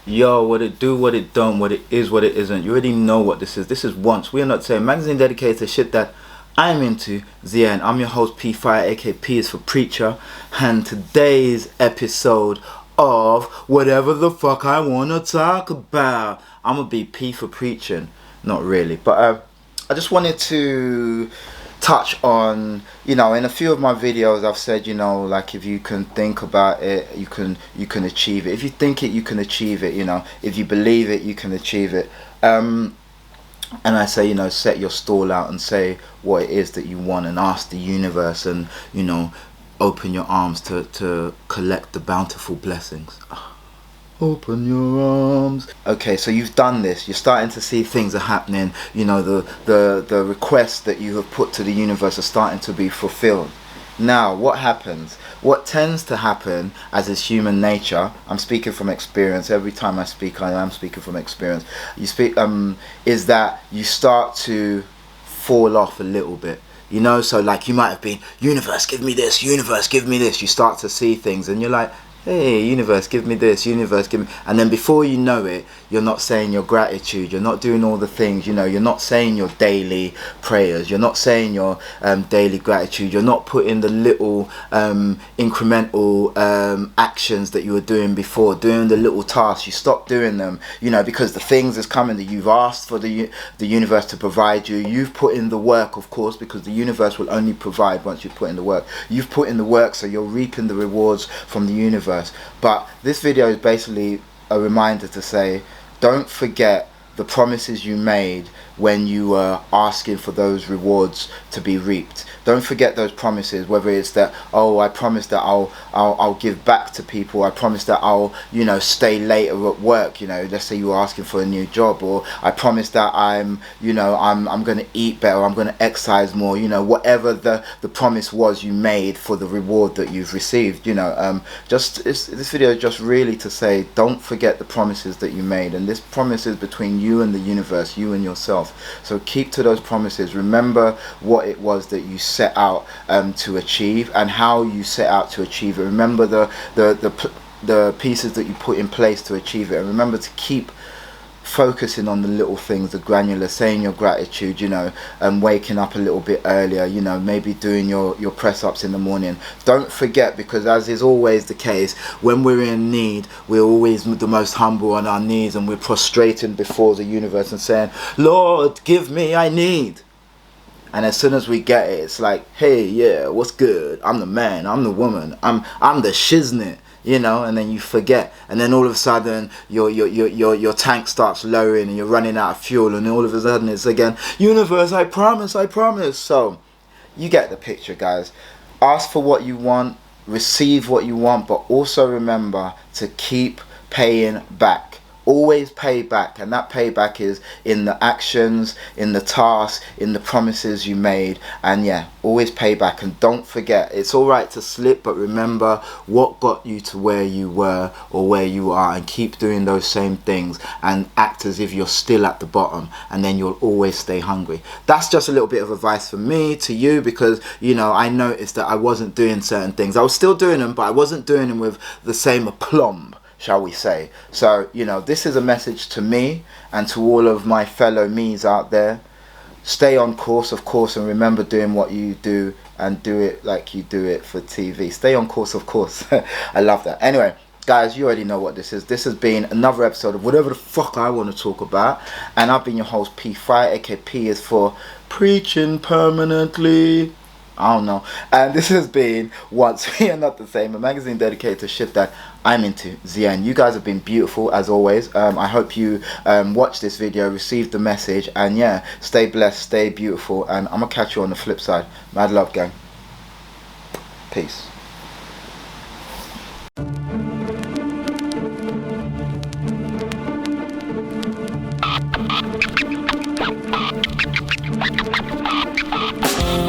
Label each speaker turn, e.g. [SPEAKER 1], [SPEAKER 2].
[SPEAKER 1] Yo, what it do, what it don't, what it is, what it isn't. You already know what this is. This is Once. We are not saying magazine dedicated to shit that I'm into. Zian. I'm your host P5, aka P is for Preacher. And today's episode of whatever the fuck I wanna talk about. I'ma be P for preaching. Not really. But I just wanted to touch on, in a few of my videos I've said, like, if you can think about it, you can achieve it. If you think it, you can achieve it. If you believe it, you can achieve it. And I say, set your stall out and say what it is that you want, and ask the universe, and open your arms to collect the bountiful blessings. Open your arms. Okay, so you've done this. You're starting to see things are happening. The requests that you have put to the universe are starting to be fulfilled. Now, what happens? What tends to happen, as is human nature, I'm speaking from experience. Every time I speak, I am speaking from experience. Is that you start to fall off a little bit. So like you might have been, universe, give me this, universe, give me this. You start to see things and you're like, hey, universe, give me this, universe, give me. And then before you know it, you're not saying your gratitude, you're not doing all the things, you're not saying your daily prayers, you're not saying your daily gratitude, you're not putting the little incremental actions that you were doing before, doing the little tasks. You stop doing them, because the things is coming that you've asked for the universe to provide you. You've put in the work, of course, because the universe will only provide once you put in the work. You've put in the work, so you're reaping the rewards from the universe. But this video is basically a reminder to say, don't forget the promises you made when you were asking for those rewards to be reaped. Don't forget those promises, whether it's that, I promise that I'll give back to people. I promise that I'll stay later at work. Let's say you were asking for a new job, or I promise that I'm going to eat better. I'm going to exercise more. Whatever the promise was you made for the reward that you've received. This video is just really to say, don't forget the promises that you made, and this promise is between you and the universe, you and yourself. So keep to those promises. Remember what it was that you set out to achieve, and how you set out to achieve it. Remember the pieces that you put in place to achieve it, and remember to keep focusing on the little things, the granular, saying your gratitude, and waking up a little bit earlier, maybe doing your press-ups in the morning. Don't forget, because as is always the case, when we're in need, we're always the most humble on our knees, and we're prostrating before the universe and saying, Lord, give me, I need. And as soon as we get it, it's like, hey, yeah, what's good? I'm the man, I'm the woman, I'm the shiznit. And then you forget, and then all of a sudden your tank starts lowering and you're running out of fuel, and all of a sudden it's again, universe, I promise. So you get the picture, guys. Ask for what you want, receive what you want, but also remember to keep paying back. Always pay back, and that payback is in the actions, in the tasks, in the promises you made. And yeah, always pay back, and don't forget, it's all right to slip, but remember what got you to where you were or where you are, and keep doing those same things and act as if you're still at the bottom, and then you'll always stay hungry. That's just a little bit of advice from me to you, because I noticed that I wasn't doing certain things. I was still doing them, but I wasn't doing them with the same aplomb, shall we say. So this is a message to me and to all of my fellow me's out there. Stay on course, of course, and remember doing what you do, and do it like you do it for TV. Stay on course, of course. I love that. Anyway, guys, you already know what this is. This has been another episode of whatever the fuck I want to talk about, and I've been your host P5, aka P is for Preaching Permanently. I don't know. And this has been Once We Are Not the Same, a magazine dedicated to shit that I'm into. Zian, you guys have been beautiful as always. I hope you watched this video, received the message, and yeah, stay blessed, stay beautiful, and I'm gonna catch you on the flip side. Mad love, gang. Peace.